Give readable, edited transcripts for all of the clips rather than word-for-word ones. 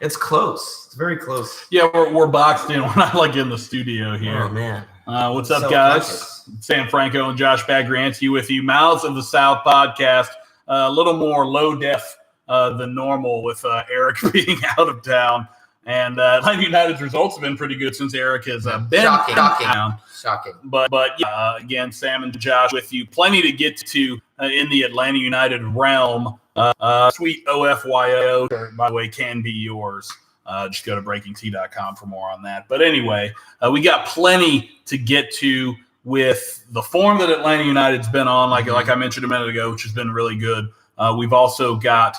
It's close. It's very close. Yeah, we're boxed in. We're not like in the studio here. Oh, man. What's up, guys? Sam Franco and Josh Bagranski with you. Mouths of the South podcast. A little more low def than normal with Eric being out of town. And Atlanta United's results have been pretty good since Eric has been down. Shocking. But again, Sam and Josh with you. Plenty to get to in the Atlanta United realm. Sweet OFYO, by the way, can be yours. Just go to breakingt.com for more on that. But anyway, we got plenty to get to with the form that Atlanta United's been on, like I mentioned a minute ago, which has been really good. We've also got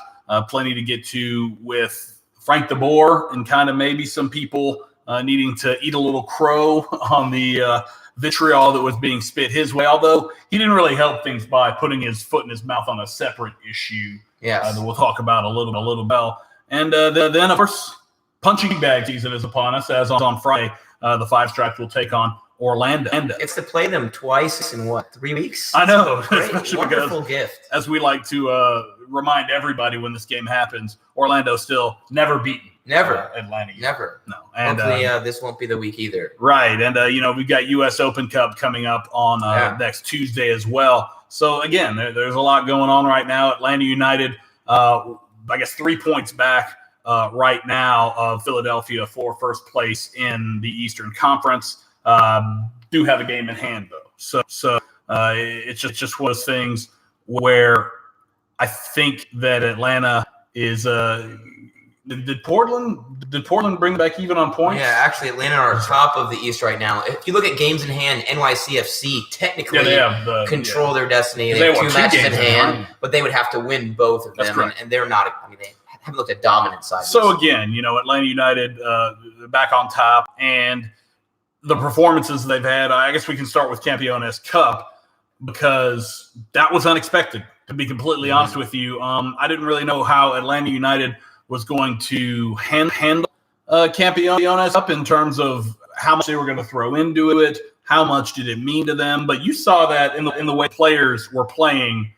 plenty to get to with Frank de Boer and kind of maybe some people needing to eat a little crow on the vitriol that was being spit his way, although he didn't really help things by putting his foot in his mouth on a separate issue that we'll talk about a little bit. And then, of course, punching bag season is upon us, as on Friday, the Five Stripes will take on Orlando. It's to play them twice in, 3 weeks? I know. Great, wonderful gift. As we like to remind everybody when this game happens, Orlando still never beaten. Never. Atlanta. Never. No. And hopefully this won't be the week either. Right. And, we've got U.S. Open Cup coming up on next Tuesday as well. So, again, there's a lot going on right now. Atlanta United, I guess 3 points back right now of Philadelphia for first place in the Eastern Conference. Do have a game in hand, though. So it's just one of those things where I think that Atlanta is did Portland bring back even on points? Yeah, actually, Atlanta are top of the East right now. If you look at games in hand, NYCFC technically control their destiny. They have 2 matches in hand, but they would have to win both of them, and they're not. I mean, they haven't looked at dominant side. So again, Atlanta United back on top, and the performances they've had. I guess we can start with Campeones Cup because that was unexpected. To be completely honest with you, I didn't really know how Atlanta United was going to handle Campeones up in terms of how much they were going to throw into it, how much did it mean to them. But you saw that in the way players were playing.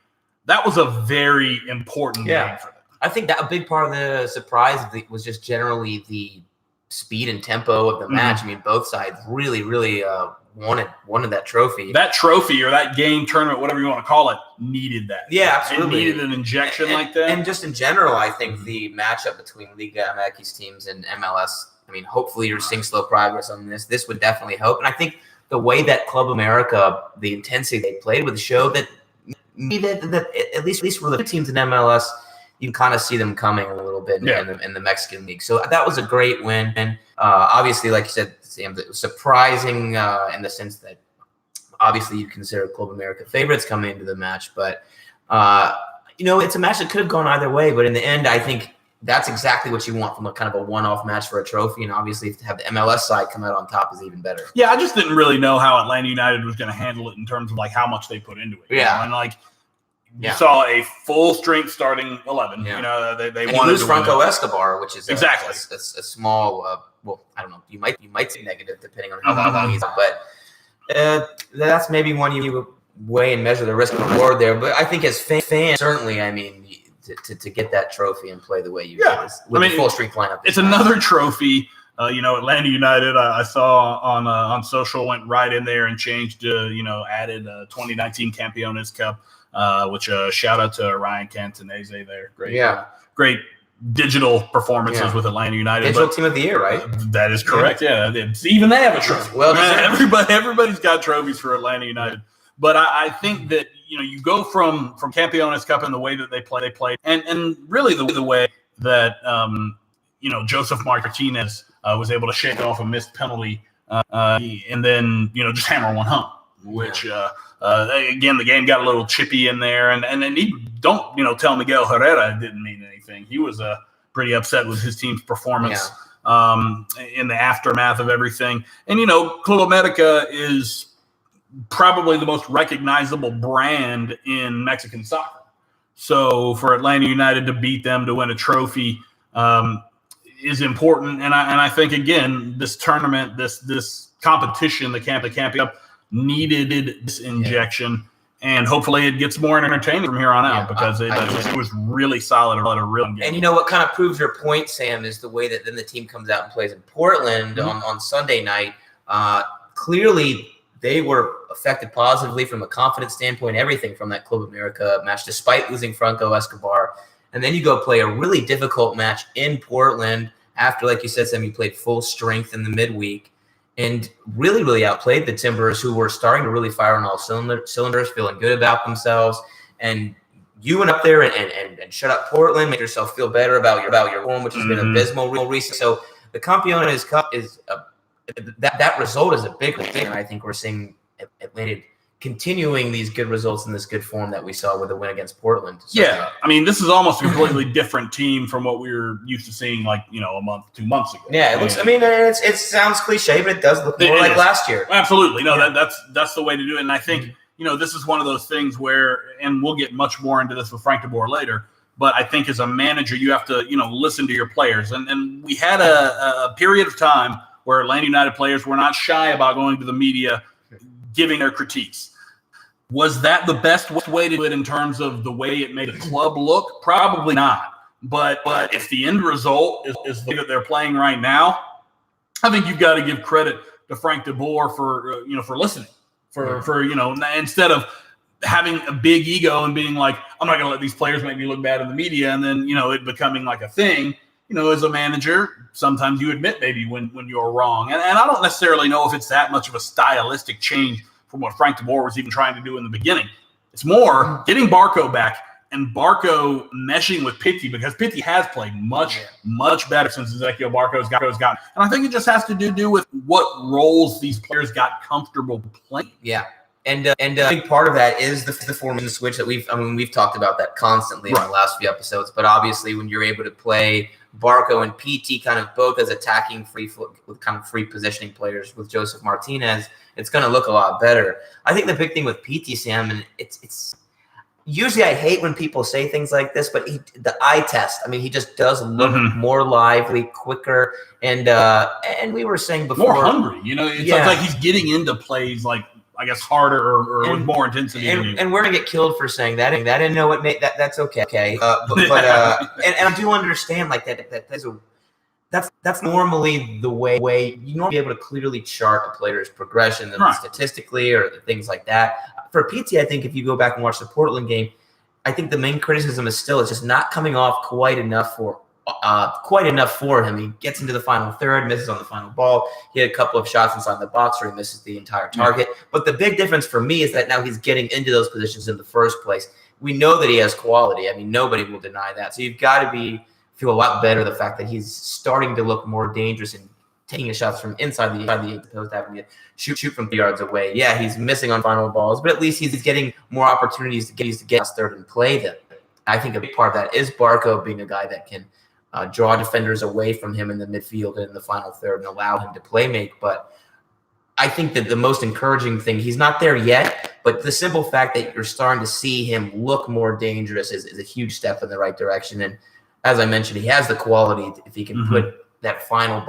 That was a very important game for them. I think that a big part of the surprise was just generally the speed and tempo of the match. I mean, both sides really, really wanted that trophy. That trophy or that game, tournament, whatever you want to call it, needed that. Yeah, absolutely. It needed an injection like that. And just in general, I think the matchup between Liga MX teams and MLS, I mean, hopefully you're seeing slow progress on this. This would definitely help. And I think the way that Club America, the intensity they played with, showed that at least for the teams in MLS, you can kind of see them coming a little bit in the Mexican League. So that was a great win. And obviously, like you said, Sam, it was surprising in the sense that obviously you consider Club America favorites coming into the match. But, it's a match that could have gone either way. But in the end, I think that's exactly what you want from a kind of a one-off match for a trophy. And obviously, to have the MLS side come out on top is even better. Yeah, I just didn't really know how Atlanta United was going to handle it in terms of, how much they put into it. Yeah. You saw a full-strength starting 11. Yeah. They and wanted you lose to Franco Escobar, which is exactly a small. I don't know. You might say negative depending on how long he's out, but that's maybe one you weigh and measure the risk and reward there. But I think as fans, certainly, I mean, to get that trophy and play the way you did with the full strength lineup, it's another trophy. Atlanta United, I saw on social, went right in there and changed. Added 2019 Campeones Cup. Which shout out to Ryan Cantonese there. Great digital performances with Atlanta United. Digital Team of the Year, right? That is correct. Yeah, even they have a trophy. Well, everybody's got trophies for Atlanta United. But I think that you go from Campeones Cup and the way that they played, and really the way that Joseph Martinez was able to shake off a missed penalty, and then just hammer one home, which. Again, the game got a little chippy in there, and don't tell Miguel Herrera it didn't mean anything. He was pretty upset with his team's performance in the aftermath of everything. And Club America is probably the most recognizable brand in Mexican soccer. So for Atlanta United to beat them to win a trophy is important. And I think again, this tournament, this competition, the Campeones Cup, needed this injection. And hopefully it gets more entertaining from here on out because it was really solid, a real game. And you know what kind of proves your point, Sam, is the way that then the team comes out and plays in Portland on Sunday night. Clearly, they were affected positively from a confidence standpoint, everything from that Club America match, despite losing Franco Escobar. And then you go play a really difficult match in Portland after, like you said, Sam, you played full strength in the midweek. And really, really outplayed the Timbers, who were starting to really fire on all cylinders, feeling good about themselves. And you went up there and shut up Portland, make yourself feel better about your form, which has been abysmal real recently. So the Campeones Cup is that result is a big thing. I think we're seeing Atlanta continuing these good results in this good form that we saw with the win against Portland. So, yeah, I mean, this is almost a completely different team from what we were used to seeing, like, a month, 2 months ago. Yeah, it looks. I mean, it sounds cliche, but it does look more like last year. Absolutely, no, that's the way to do it. And I think this is one of those things where, and we'll get much more into this with Frank de Boer later. But I think as a manager, you have to listen to your players. And we had a period of time where Atlanta United players were not shy about going to the media, giving their critiques. Was that the best way to do it in terms of the way it made the club look? Probably not. But if the end result is the way that they're playing right now, I think you've got to give credit to Frank de Boer for listening, for instead of having a big ego and being like, I'm not going to let these players make me look bad in the media, and then it becoming like a thing. As a manager, sometimes you admit maybe when you're wrong. And I don't necessarily know if it's that much of a stylistic change from what Frank de Boer was even trying to do in the beginning. It's more getting Barco back and Barco meshing with Pitti, because Pitti has played much, much better since Ezequiel Barco's gotten. And I think it just has to do with what roles these players got comfortable playing. Yeah. And I think part of that is the formation switch that we've talked about that constantly in the last few episodes. But obviously, when you're able to play Barco and PT kind of both as attacking with kind of free positioning players with Joseph Martinez, it's going to look a lot better. I think the big thing with PT, Sam, and it's usually I hate when people say things like this, but the eye test. I mean, he just does look more lively, quicker, and we were saying before, more hungry. It's like he's getting into plays like, I guess, harder or with more intensity. And we're gonna get killed for saying that. And I didn't know that's okay. And I do understand like that's normally the way you normally be able to clearly chart a player's progression statistically or things like that. For PT, I think if you go back and watch the Portland game, I think the main criticism is still it's just not coming off quite enough for him. He gets into the final third, misses on the final ball. He had a couple of shots inside the box where he misses the entire target. But the big difference for me is that now he's getting into those positions in the first place. We know that he has quality. I mean, nobody will deny that. So you've got to feel a lot better the fact that he's starting to look more dangerous and taking his shots from inside the post, having to shoot from 3 yards away. Yeah, he's missing on final balls, but at least he's getting more opportunities to get past third and play them. I think a big part of that is Barco being a guy that can draw defenders away from him in the midfield and in the final third and allow him to play make. But I think that the most encouraging thing, he's not there yet, but the simple fact that you're starting to see him look more dangerous is a huge step in the right direction. And as I mentioned, he has the quality if he can put that final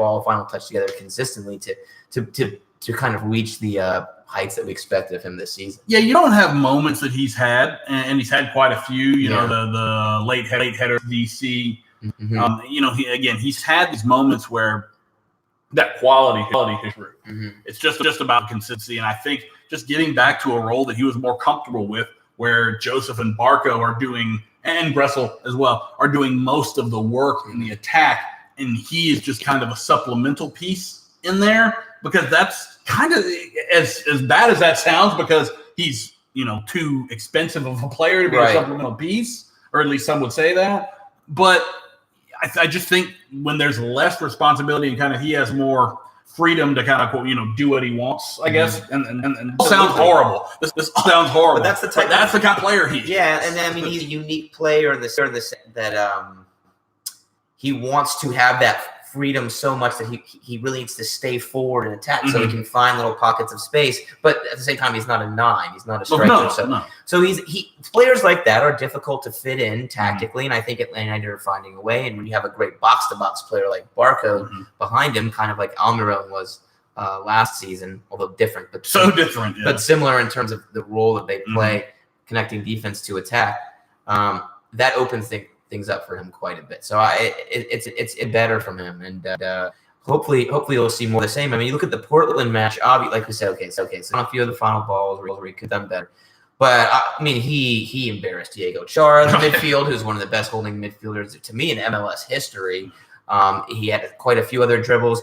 touch together consistently to kind of reach the heights that we expected of him this season. Yeah, you don't have moments that he's had, and he's had quite a few, the late header DC. He's had these moments where that quality is through. It's just about consistency, and I think just getting back to a role that he was more comfortable with, where Joseph and Barco are doing, and Gressel as well, are doing most of the work in the attack, and he is just kind of a supplemental piece in there, because that's kind of as bad as that sounds, because he's too expensive of a player to be a supplemental piece, or at least some would say that, but I just think when there's less responsibility and kind of he has more freedom to kind of do what he wants, I guess. And this sounds horrible. This sounds horrible. But that's the kind of player he is. Yeah, and I mean he's a unique player in the sense that he wants to have that freedom so much that he really needs to stay forward and attack so he can find little pockets of space. But at the same time, he's not a 9. He's not a striker. So players like that are difficult to fit in tactically, and I think Atlanta United are finding a way. And when you have a great box-to-box player like Barco behind him, kind of like Almiron was last season, although different, but so different, but similar in terms of the role that they play. connecting defense to attack, that opens things up for him quite a bit. So it's better from him, and hopefully we'll see more of the same. I mean, you look at the Portland match, obviously, like we said, so on a few of the final balls where he could have done better. But I mean, he embarrassed Diego Chara in the midfield, who's one of the best holding midfielders to me in MLS history. He had quite a few other dribbles.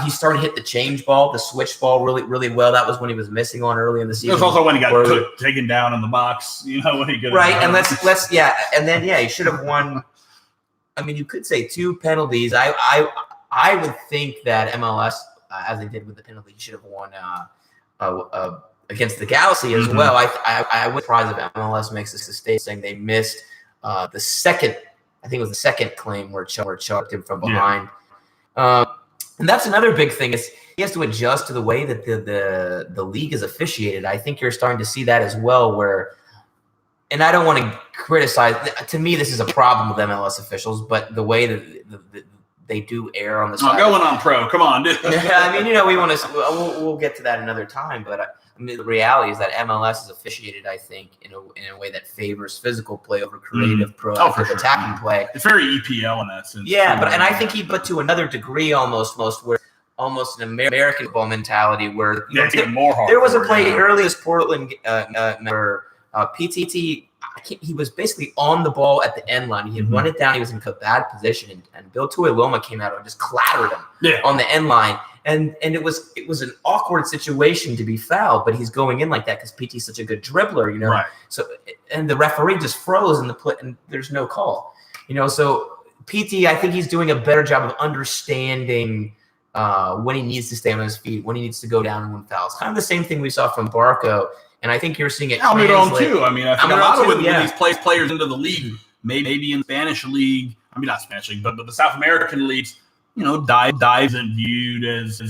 He started to hit the change ball, the switch ball really well. That was when he was missing on early in the season. It was also when he got taken down in the box, when he could right. And he should have won. I mean, you could say 2 penalties. I would think that MLS, as they did with the penalty, should have won against the Galaxy as well. I would be surprised if MLS makes this mistake, saying they missed the second. I think it was the second claim where chucked him from behind. Yeah. And that's another big thing is he has to adjust to the way that the league is officiated. I think you're starting to see that as well and I don't want to criticize. To me, this is a problem with MLS officials, but the way that they do err on the side. Going on pro. Come on, dude. I mean, we want to. We'll get to that another time, but I mean, the reality is that MLS is officiated, I think, in a way that favors physical play over creative, proactive attacking play. It's very EPL in that sense. Yeah, but I think but to another degree, almost where almost an American football mentality where it's even more hard. There was a play early as Portland where PTT. He was basically on the ball at the end line. He had run it down. He was in a bad position, and Bill Tuiloma came out and just clattered him on the end line. And it was an awkward situation to be fouled, but he's going in like that because PT's such a good dribbler, Right. So and the referee just froze in the play, and there's no call, So PT, I think he's doing a better job of understanding when he needs to stay on his feet, when he needs to go down and win fouls. Kind of the same thing we saw from Barco. And I think you're seeing it Almiron too. I mean, I think a lot of when these players into the league, maybe in Spanish league, I mean not Spanish league, but the South American leagues, dives and viewed as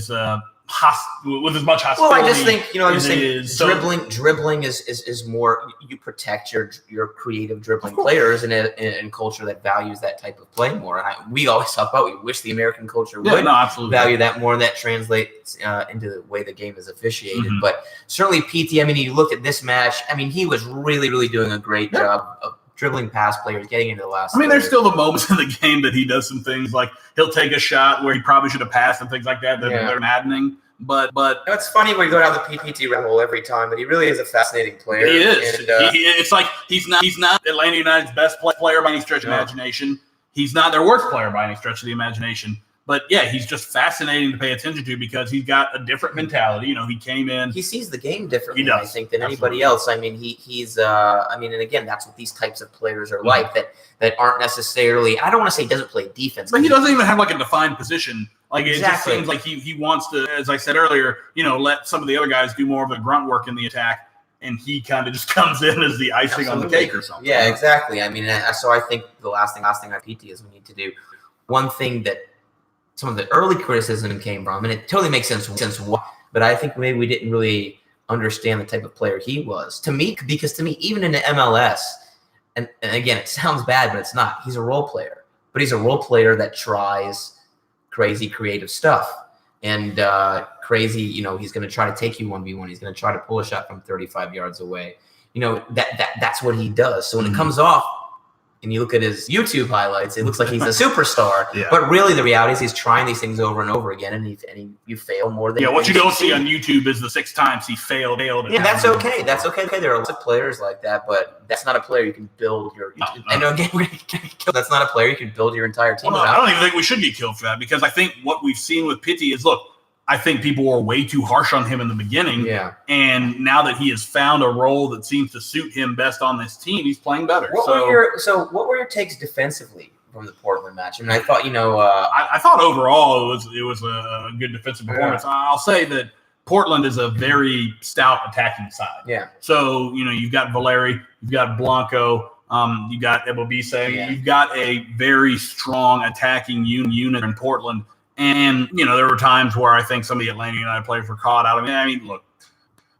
with as much hostility. Well, I just think dribbling is more. You protect your creative dribbling players in a culture that values that type of play more. And we always talk about we wish the American culture would value that more. And that translates into the way the game is officiated. Mm-hmm. But certainly PT. I mean, you look at this match. I mean, he was really, really doing a great job of dribbling past players, getting into the last. I mean, there's still the moments in the game that he does some things like he'll take a shot where he probably should have passed and things like that. They're maddening. But it's funny when you go down the PPT rabbit hole every time, but he really is a fascinating player. He is. And, it's like he's not Atlanta United's best player by any stretch of imagination. He's not their worst player by any stretch of the imagination. But yeah, he's just fascinating to pay attention to because he's got a different mentality. He came in. He sees the game differently, I think, than anybody else. I mean, he's. And again, that's what these types of players are like. That aren't necessarily. I don't want to say he doesn't play defense, but he doesn't even have like a defined position. Like it just seems like he wants to, as I said earlier, let some of the other guys do more of the grunt work in the attack, and he kind of just comes in as the icing on the cake or something. Yeah, exactly. I mean, so I think the last thing on PT is we need to do one thing that some of the early criticism came from, and it totally makes sense why, but I think maybe we didn't really understand the type of player he was. Because to me, even in the MLS, and again, it sounds bad, but it's not. He's a role player, but he's a role player that tries crazy creative stuff and crazy, he's going to try to take you 1v1. He's going to try to pull a shot from 35 yards away. That's what he does. So when it comes off, and you look at his YouTube highlights, it looks like he's a superstar. But really, the reality is he's trying these things over and over again, and you fail more than what you don't see on YouTube is the 6 times he failed. Yeah, that's okay. That's okay. There are lots of players like that, but that's not a player you can build your. And again, that's not a player you can build your entire team. Well, I don't even think we should get killed for that because I think what we've seen with Pitti is I think people were way too harsh on him in the beginning. Yeah. And now that he has found a role that seems to suit him best on this team, he's playing better. What were your takes defensively from the Portland match? I mean, I thought, I thought overall it was a good defensive performance. I'll say that Portland is a very stout attacking side. Yeah. So, you've got Valeri, you've got Blanco, you got Ebobisse. Yeah. You've got a very strong attacking unit in Portland. And, there were times where I think some of the Atlanta United players were caught out. I mean, look,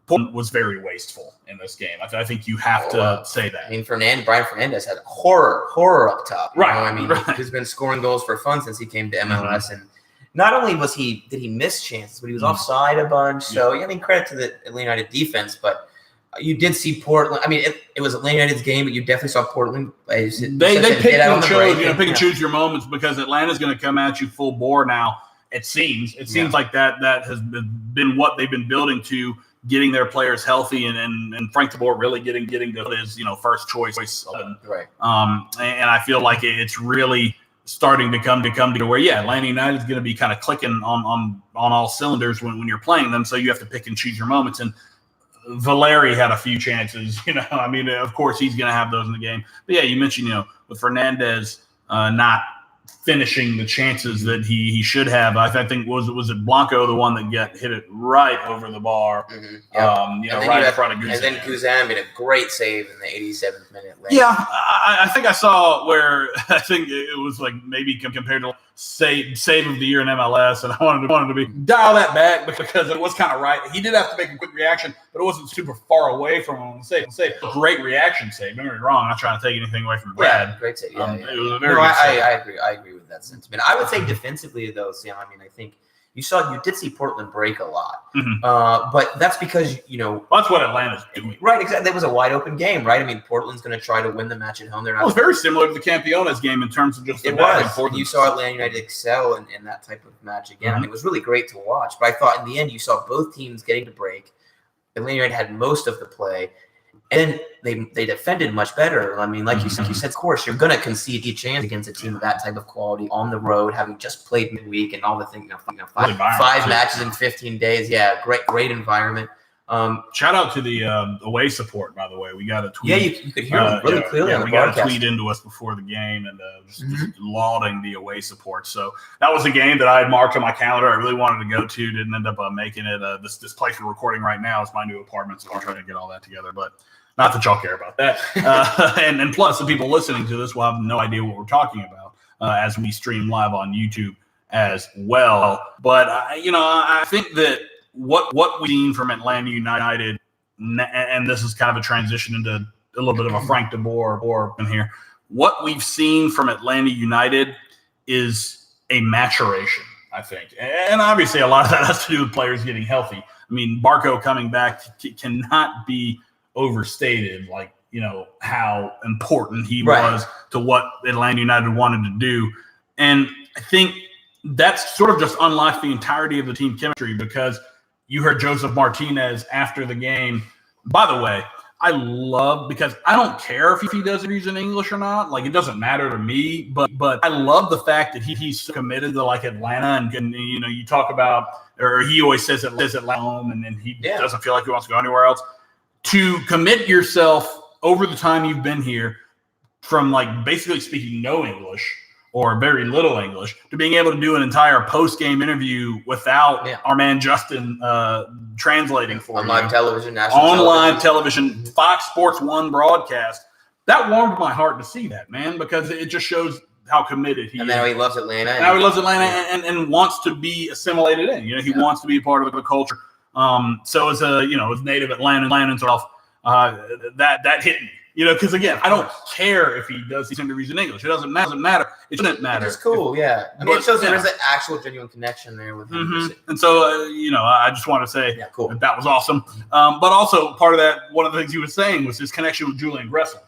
Portland was very wasteful in this game. I think you have to say that. I mean, Brian Fernandez had horror up top. Right. He's been scoring goals for fun since he came to MLS. And not only did he miss chances, but he was offside a bunch. So, credit to the Atlanta United defense. But You did see Portland. I mean, it was Atlanta United's game, but you definitely saw Portland. They pick and chose, pick and choose your moments because Atlanta's going to come at you full bore now. It seems like that has been what they've been building to, getting their players healthy and Frank DeBoer really getting to his first choice. Right. And I feel like it's really starting to come to where Atlanta United is going to be kind of clicking on all cylinders when you're playing them. So you have to pick and choose your moments. And Valeri had a few chances. I mean, of course he's going to have those in the game. But you mentioned with Fernandez not finishing the chances that he should have. I think was it Blanco, the one that hit it right over the bar, right in front of Guzan. And then Guzan made a great save in the 87th minute. Yeah, I think I saw where I think it was like maybe compared to save of the year in MLS, and I wanted to be dial that back because it was kind of right. He did have to make a quick reaction, but it wasn't super far away from him. Say great reaction save. Don't get me wrong. I'm not trying to take anything away from Brad. Yeah, great save. It was a very good save. I agree with that sentiment. I would say defensively though, Sam. I mean, I think you did see Portland break a lot, but that's because that's what Atlanta's doing. Right, exactly. That was a wide open game, right? I mean, Portland's going to try to win the match at home. They're not. It was very similar to the Campeones game in terms of just it was. You saw Atlanta United excel in that type of match again. I mean, it was really great to watch. But I thought in the end, you saw both teams getting to break. Atlanta United had most of the play, and they defended much better. I mean, like you said, of course, you're going to concede a chance against a team of that type of quality on the road, having just played midweek and all the things. Five matches in 15 days. Yeah, great environment. Shout out to the away support, by the way. We got a tweet. Yeah, you could hear them really clearly on the broadcast. We got a tweet into us before the game and just lauding the away support. So that was a game that I had marked on my calendar. I really wanted to go to. Didn't end up making it. This place we're recording right now is my new apartment, so I'm trying to get all that together. But not that y'all care about that. And plus, the people listening to this will have no idea what we're talking about as we stream live on YouTube as well. But, I think that what we've seen from Atlanta United, and this is kind of a transition into a little bit of a Frank DeBoer in here, what we've seen from Atlanta United is a maturation, I think. And obviously a lot of that has to do with players getting healthy. I mean, Barco coming back cannot be overstated, how important he was to what Atlanta United wanted to do. And I think that's sort of just unlocked the entirety of the team chemistry because you heard Joseph Martinez after the game. By the way, I love, because I don't care if he does interviews in English or not. Like, it doesn't matter to me, but I love the fact that he's so committed to Atlanta and you talk about, or he always says Atlanta home, and then he doesn't feel like he wants to go anywhere else. To commit yourself over the time you've been here from basically speaking no English or very little English to being able to do an entire post-game interview without our man Justin translating for on you. Live television, on live television, Fox Sports 1 broadcast. That warmed my heart to see that, man, because it just shows how committed he is. And now he loves Atlanta. Now he loves Atlanta and wants to be assimilated in. He wants to be a part of the culture. So as as native Atlanta himself, that hit me. Because again, I don't care if he does these interviews in English. It doesn't matter. It shouldn't matter. It's cool, yeah. I mean, it shows there's an actual genuine connection there with him. And so, I just want to say cool. that was awesome. But also part of that, one of the things he was saying was his connection with Julian Gressel.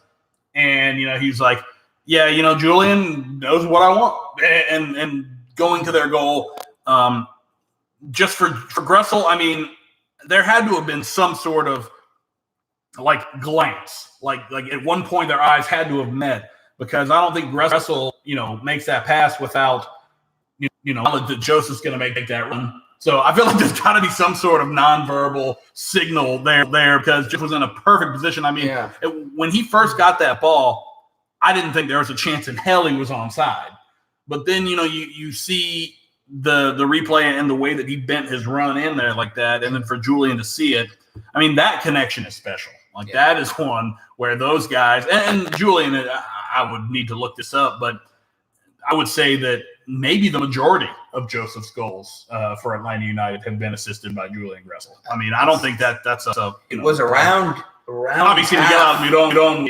And, he's like, Julian knows what I want. And going to their goal, just for Gressel, I mean, there had to have been some sort of glance. Like at one point their eyes had to have met, because I don't think Gressel, makes that pass without, knowledge that Joseph's going to make that run. So I feel like there's got to be some sort of nonverbal signal there because Jeff was in a perfect position. I mean, when he first got that ball, I didn't think there was a chance in hell he was onside. But then, you see the replay and the way that he bent his run in there like that, and then for Julian to see it, I mean, that connection is special. That is one where those guys, and Julian, I would need to look this up, but I would say that maybe the majority of Joseph's goals for Atlanta United have been assisted by Julian Gressel. I mean, I don't think that's a. It was around. Obviously, to get out of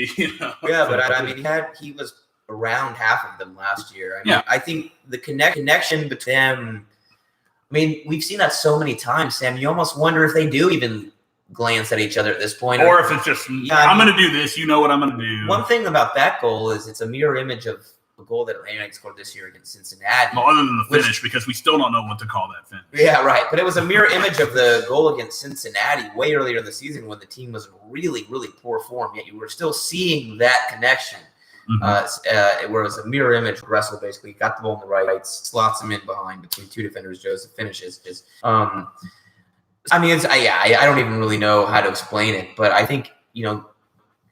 Yeah, but I mean, he was around half of them last year. I mean, I think the connection between them. I mean, we've seen that so many times, Sam. You almost wonder if they do even glance at each other at this point. Or if it's just, I'm going to do this, you know what I'm going to do. One thing about that goal is it's a mirror image of the goal that Atlanta United scored this year against Cincinnati. Well, other than the finish, because we still don't know what to call that finish. Yeah, right. But it was a mirror image of the goal against Cincinnati way earlier in the season when the team was in really, really poor form, yet you were still seeing that connection. Where it was a mirror image. Gressel basically got the ball on the right, slots him in behind between two defenders. Joseph finishes. I don't even really know how to explain it, but I think,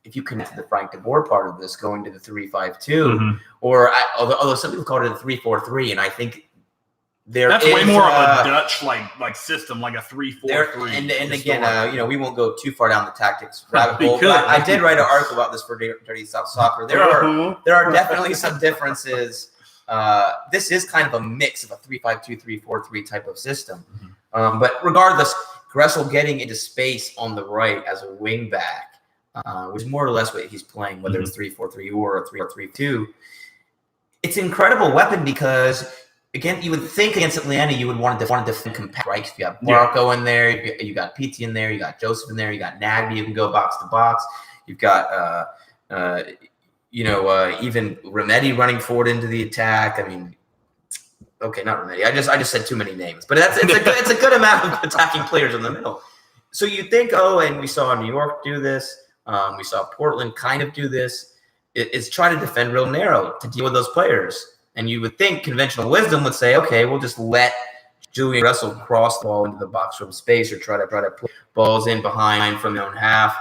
if you connect the Frank de Boer part of this, going to the 3-5-2, although some people call it a 3-4-3, and I think that's way more of a Dutch like system, like a 3-4-3. And again, we won't go too far down the tactics rabbit hole. But I did write an article about this for Dirty South Soccer. There are definitely some differences. This is kind of a mix of a 3-5-2, 3-4-3 type of system. But regardless, Gressel getting into space on the right as a wing back, which is more or less what he's playing, whether it's 3-4-3 or a 3-3-2. It's an incredible weapon because, again, you would think against Atlanta you would want to defend compact, right? Because you have Marco in there, you got Pizzi in there, you got Joseph in there, you got Nagby, you can go box to box. You've got even Remedi running forward into the attack. I mean, okay, not Remedi. I just said too many names, but it's a good amount of attacking players in the middle. So you think, and we saw New York do this. We saw Portland kind of do this. It's try to defend real narrow to deal with those players. And you would think conventional wisdom would say, okay, we'll just let Julian Gressel cross the ball into the box from space or try to put balls in behind from their own half.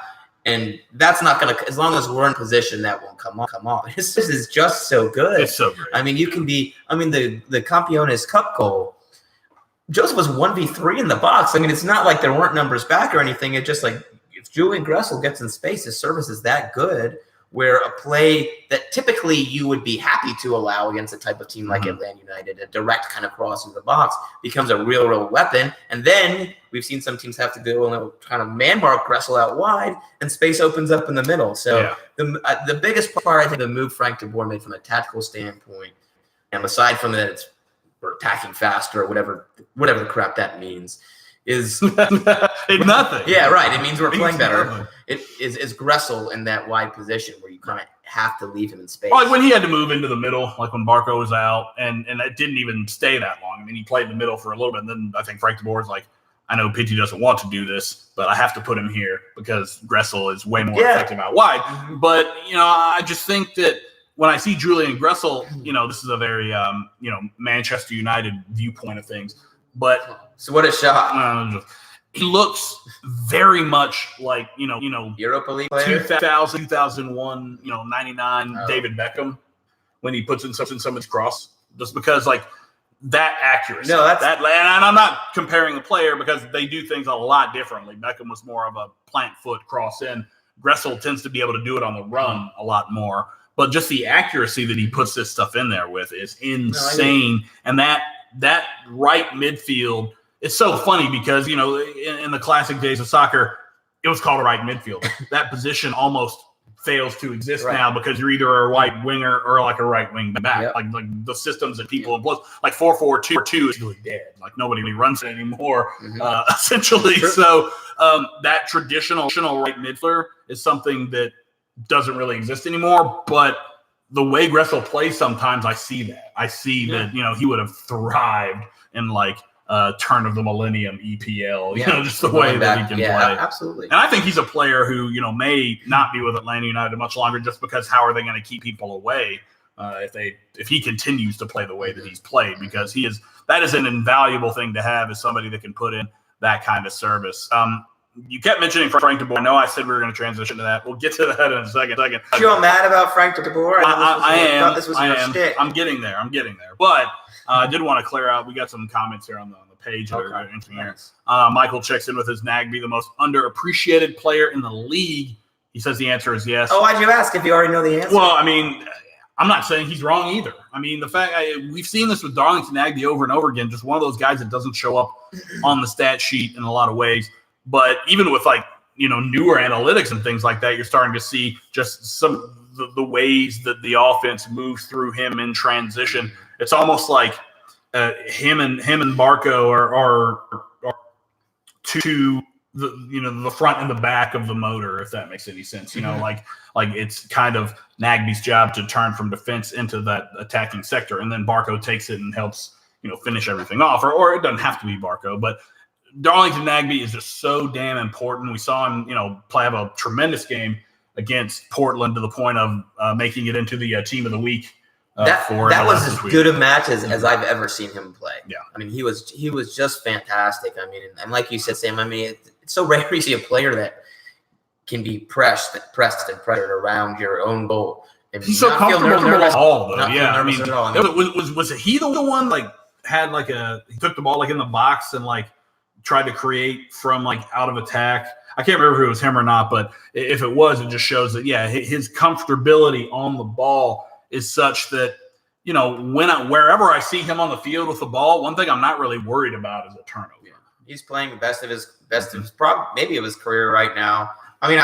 And that's not going to – as long as we're in position, that won't come off. This is just so good. It's so great. I mean, the Campeones Cup goal, Joseph was 1v3 in the box. I mean, it's not like there weren't numbers back or anything. It's just like if Julian Gressel gets in space, his service is that good where a play that typically you would be happy to allow against a type of team like Atlanta United, a direct kind of cross into the box, becomes a real weapon. And then we've seen some teams have to go and kind of man mark Gressel out wide, and space opens up in the middle. So the biggest part, I think, the move Frank de Boer made from a tactical standpoint, and aside from that, we're attacking faster or whatever the crap that means, is nothing. Yeah, right. It means we're playing better. Nothing. It is Gressel in that wide position where you kind of have to leave him in space. Like when he had to move into the middle, like when Barco was out, and it didn't even stay that long. I mean, he played in the middle for a little bit, and then I think Frank de Boer is like, I know Pidgey doesn't want to do this, but I have to put him here because Gressel is way more effective out wide. But, I just think that when I see Julian Gressel, this is a very, Manchester United viewpoint of things. But so what a shot. He looks very much like, Europa League player? 2000, 2001, 99 David Beckham when he puts in some of his cross. Just because, that accuracy. No, and I'm not comparing the player because they do things a lot differently. Beckham was more of a plant foot cross in. Gressel tends to be able to do it on the run a lot more. But just the accuracy that he puts this stuff in there with is insane. And that right midfield, it's so funny because, in the classic days of soccer, it was called a right midfield. That position almost fails to exist now because you're either a right winger or like a right wing back. Like the systems that people employ, like 4-4-2 is really dead. Like nobody really runs it anymore, essentially. Sure. So that traditional right midfielder is something that doesn't really exist anymore. But the way Gressel plays sometimes, I see that. I see that, he would have thrived in turn of the millennium EPL, just the way that he can play. Absolutely. And I think he's a player who, may not be with Atlanta United much longer just because how are they going to keep people away if he continues to play the way that he's played, because that is an invaluable thing to have as somebody that can put in that kind of service. You kept mentioning Frank de Boer. I know I said we were going to transition to that. We'll get to that in a second. You're mad about Frank de Boer? I am. This was your shtick. I'm getting there. But I did want to clear out. We got some comments here on the page. Nice. Michael checks in with his Nagby, the most underappreciated player in the league. He says the answer is yes. Oh, why'd you ask if you already know the answer? Well, I mean, I'm not saying he's wrong either. I mean, the fact we've seen this with Darlington Nagby over and over again, just one of those guys that doesn't show up on the stat sheet in a lot of ways. But even with newer analytics and things like that, you're starting to see just some the ways that the offense moves through him in transition. It's almost like him and Barco are two the front and the back of the motor, if that makes any sense. Like it's kind of Nagbe's job to turn from defense into that attacking sector, and then Barco takes it and helps finish everything off. Or it doesn't have to be Barco, but Darlington Nagbe is just so damn important. We saw him have a tremendous game against Portland to the point of making it into the team of the week. That was as good a match as I've ever seen him play. Yeah, I mean he was just fantastic. I mean, and like you said, Sam, I mean it's so rare to see a player that can be pressed and pressured around your own goal. And he's so comfortable through the ball, though. Yeah, I mean, was he the one had he took the ball in the box and tried to create from out of attack? I can't remember if it was him or not, but if it was, it just shows that his comfortability on the ball is such that wherever I see him on the field with the ball, one thing I'm not really worried about is a turnover. Yeah. He's playing the best of his maybe of his career right now. I mean,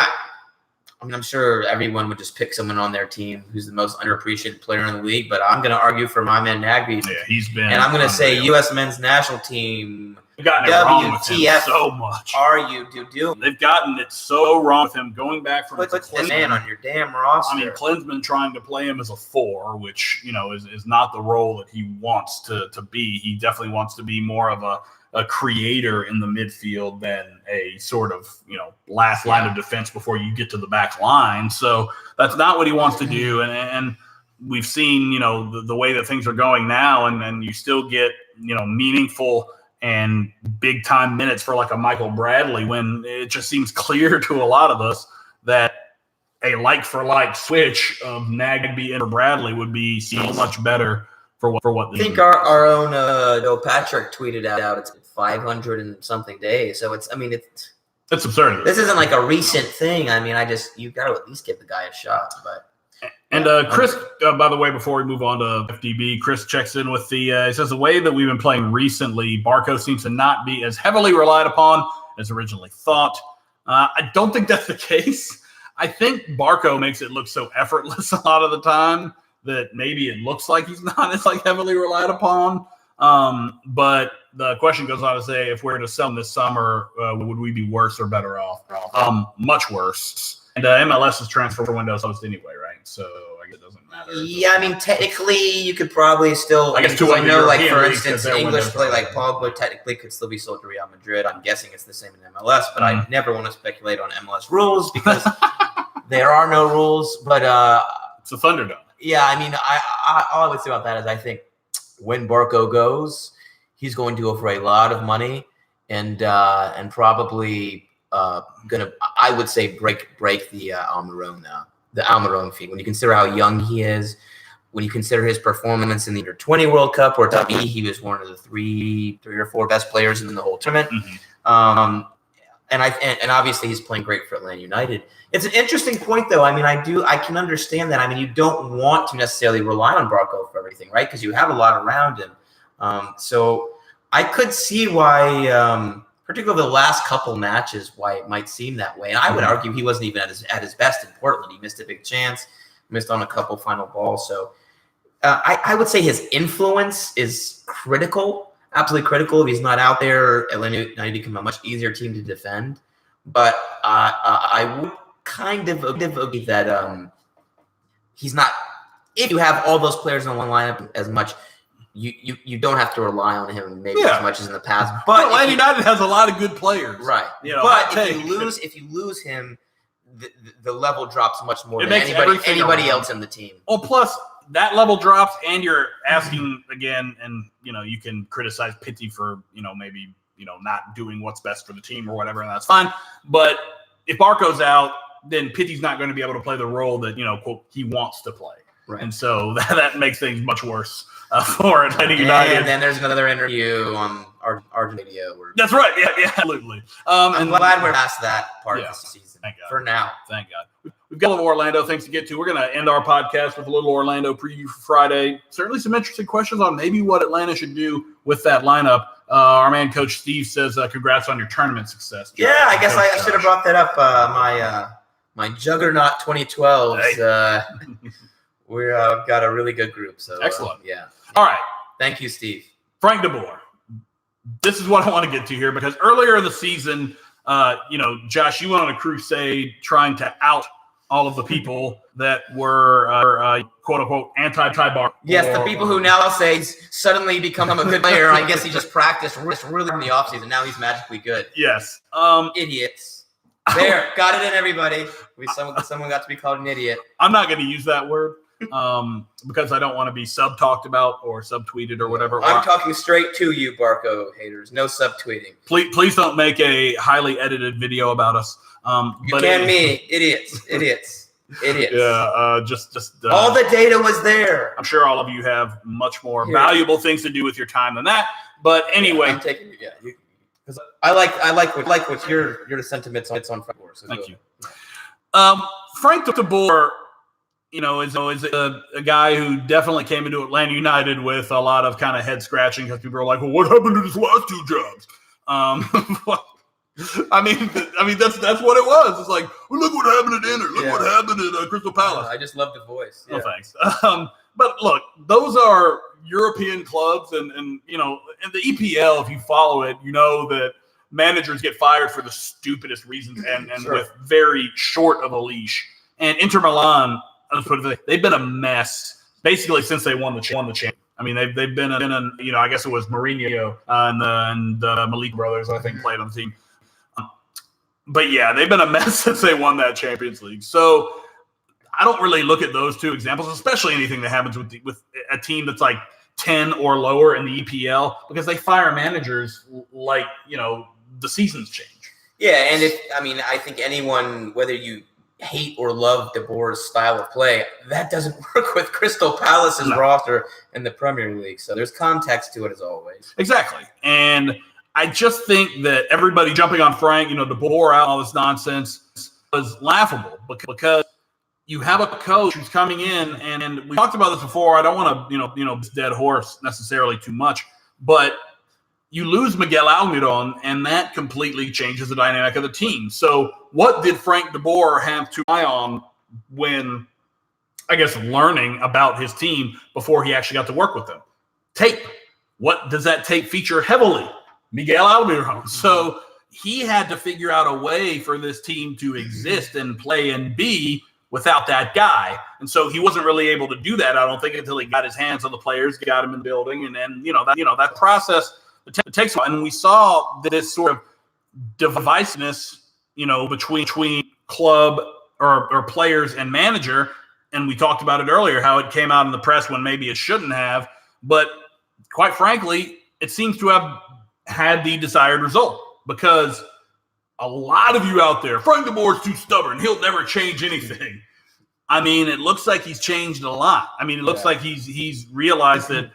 I'm sure everyone would just pick someone on their team who's the most underappreciated player in the league, but I'm going to argue for my man Nagbe. Yeah, he's been. And I'm going to say U.S. men's national team. They've gotten it wrong with him so much. They've gotten it so wrong with him going back from Klinsmann man on your damn roster. I mean, Klinsmann trying to play him as a 4, which is not the role that he wants to be. He definitely wants to be more of a creator in the midfield than a sort of last line of defense before you get to the back line. So that's not what he wants to do. And we've seen the way that things are going now, and you still get meaningful and big time minutes for a Michael Bradley, when it just seems clear to a lot of us that a like for like switch of Nagbe and Bradley would be so much better for what I think our own Patrick tweeted out it's 500 and something days. So it's absurd. This isn't a recent thing. I mean, you've got to at least give the guy a shot. But and Chris, by the way, before we move on to FDB, Chris checks in with he says the way that we've been playing recently, Barco seems to not be as heavily relied upon as originally thought. I don't think that's the case. I think Barco makes it look so effortless a lot of the time that maybe it looks like he's not as heavily relied upon. But the question goes on to say, if we're to sell him this summer, would we be worse or better off? Much worse. And MLS's transfer window is closed anyway, right? So I guess it doesn't matter. Yeah, I mean, technically, you could probably still. I guess I know, for instance, English play Pogba technically could still be sold to Real Madrid. I'm guessing it's the same in MLS, but I never want to speculate on MLS rules because there are no rules. But it's a Thunderdome. Yeah, I mean, all I would say about that is I think when Barco goes, he's going to go for a lot of money and probably gonna, I would say, break the Almiron fee. When you consider how young he is, when you consider his performance in the Under-20 World Cup, where to me he was one of the three or four best players in the whole tournament. Mm-hmm. And obviously he's playing great for Atlanta United. It's an interesting point, though. I mean, I can understand that. I mean, you don't want to necessarily rely on Barco for everything, right? Because you have a lot around him. So I could see why, particularly the last couple matches, why it might seem that way. And I would argue he wasn't even at his best in Portland. He missed a big chance, missed on a couple final balls. So I would say his influence is critical, absolutely critical. If he's not out there, Atlanta United become a much easier team to defend. But I would kind of agree that he's not. If you have all those players in one lineup as much, you don't have to rely on him maybe as much as in the past. But Atlanta United has a lot of good players, right? But if you lose him, the level drops much more than anybody else in the team. Well, plus that level drops, and you're asking again, and you can criticize Pitti for maybe not doing what's best for the team or whatever, and that's fine. But if Barco's out, then Pitti's not going to be able to play the role that quote he wants to play, right? And so that makes things much worse. For Atlanta United. And then there's another interview on Argentina. That's right. Yeah, absolutely. I'm glad we're past that part of the season. Thank God. For now. Thank God. We've got a little Orlando things to get to. We're going to end our podcast with a little Orlando preview for Friday. Certainly some interesting questions on maybe what Atlanta should do with that lineup. Our man, Coach Steve, says congrats on your tournament success. Yeah, I guess I should have brought that up. My Juggernaut 2012s. We've got a really good group. So excellent. Yeah. All right. Thank you, Steve. Frank DeBoer. This is what I want to get to here because earlier in the season, Josh, you went on a crusade trying to out all of the people that were quote unquote anti-bar. Yes, the people who now say suddenly become a good player. I guess he just practiced really in the offseason. Now he's magically good. Yes. Idiots. There, got it in everybody. Someone got to be called an idiot. I'm not going to use that word because I don't want to be sub-talked about or sub-tweeted or whatever. I'm talking straight to you, Barco haters. No sub-tweeting. Please don't make a highly edited video about us. Idiots. Yeah, just all the data was there. I'm sure all of you have much more valuable things to do with your time than that. But anyway, I'm taking because I like what your sentiments on Frank DeBoer. So thank you. Frank DeBoer, is a guy who definitely came into Atlanta United with a lot of kind of head scratching because people are like, well, what happened to his last two jobs? I mean that's what it was. It's like, well, look what happened at Inter. Look what happened at Crystal Palace. I just love the voice. Yeah. Oh, thanks. But look, those are European clubs, and in the EPL, if you follow it, you know that managers get fired for the stupidest reasons and with very short of a leash. And Inter Milan, they've been a mess basically since they won the championship. I mean, they've been in I guess it was Mourinho and the Malik brothers, I think, played on the team. But yeah, they've been a mess since they won that Champions League. So I don't really look at those two examples, especially anything that happens with a team that's like 10 or lower in the EPL, because they fire managers like, the seasons change. Yeah, and I think anyone, whether you hate or love DeBoer's style of play, that doesn't work with Crystal Palace's roster in the Premier League. So there's context to it as always. Exactly. And I just think that everybody jumping on Frank, DeBoer out, all this nonsense was laughable because you have a coach who's coming in, and we talked about this before. I don't want to, dead horse necessarily too much, but you lose Miguel Almiron, and that completely changes the dynamic of the team. So what did Frank DeBoer have to rely on when, I guess, learning about his team before he actually got to work with them? Tape. What does that tape feature heavily? Miguel Almiron. So he had to figure out a way for this team to exist and play and be without that guy. And so he wasn't really able to do that, I don't think, until he got his hands on the players, got them in the building, and then, that process it takes a while. And we saw this sort of divisiveness, between club or players and manager. And we talked about it earlier, how it came out in the press when maybe it shouldn't have. But quite frankly, it seems to have had the desired result, because a lot of you out there, Frank DeBoer's too stubborn. He'll never change anything. I mean, it looks like he's changed a lot. I mean, it looks like he's realized that,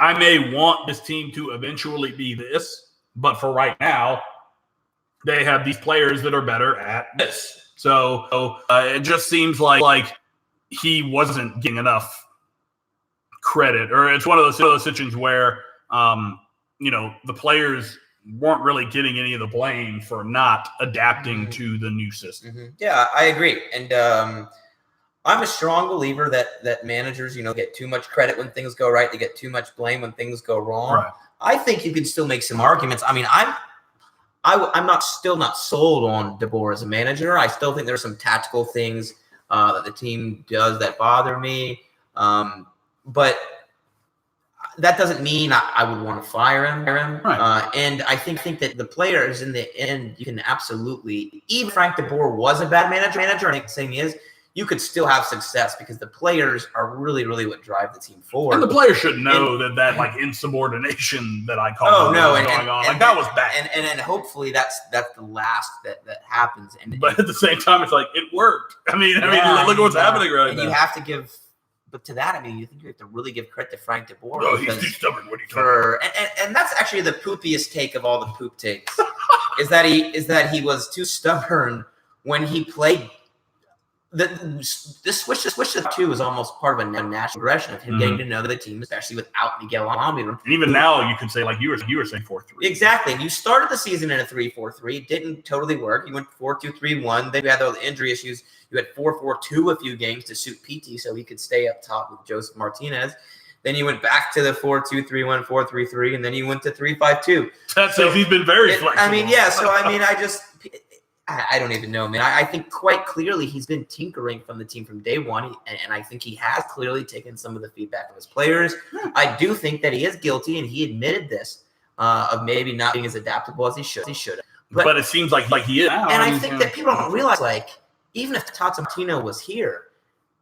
I may want this team to eventually be this, but for right now, they have these players that are better at this. So it just seems like he wasn't getting enough credit, or it's one of those situations where, the players weren't really getting any of the blame for not adapting to the new system. Mm-hmm. Yeah, I agree. And I'm a strong believer that managers, get too much credit when things go right. They get too much blame when things go wrong. Right. I think you can still make some arguments. I mean, I'm still not sold on DeBoer as a manager. I still think there's some tactical things that the team does that bother me. But that doesn't mean I would want to fire him. Right. And I think that the players in the end, you can absolutely, even Frank DeBoer was a bad manager, I think saying he is, you could still have success because the players are really, really what drive the team forward. And the players should know that like insubordination that I call going on. Like that was bad. And hopefully that's the last that happens. But at the same time, it's like it worked. I mean, look at what's happening right now. You have to give. But to that, you think you have to really give credit to Frank DeBoer. Oh, he's too stubborn. What are you talking about? And that's actually the poopiest take of all the poop takes, is that he was too stubborn when he played. This switch to 2 was almost part of a national progression of him getting to know the team, especially without Miguel Almiron. And even now, you could say, like you were saying, 4-3. Exactly. And you started the season in a 3-4-3. It didn't totally work. You went 4-2-3-1. Then you had all the injury issues. You had 4-4-2 a few games to suit PT so he could stay up top with Joseph Martinez. Then you went back to the 4-2-3-1, 4-3-3, and then you went to 3-5-2. So he's been very flexible. I mean, yeah. So I mean, I don't even know, man. I think quite clearly he's been tinkering from the team from day one, and I think he has clearly taken some of the feedback from his players. I do think that he is guilty, and he admitted this of maybe not being as adaptable as he should. But it seems like he is now. And I think that people don't realize, like, even if Tata Martino was here,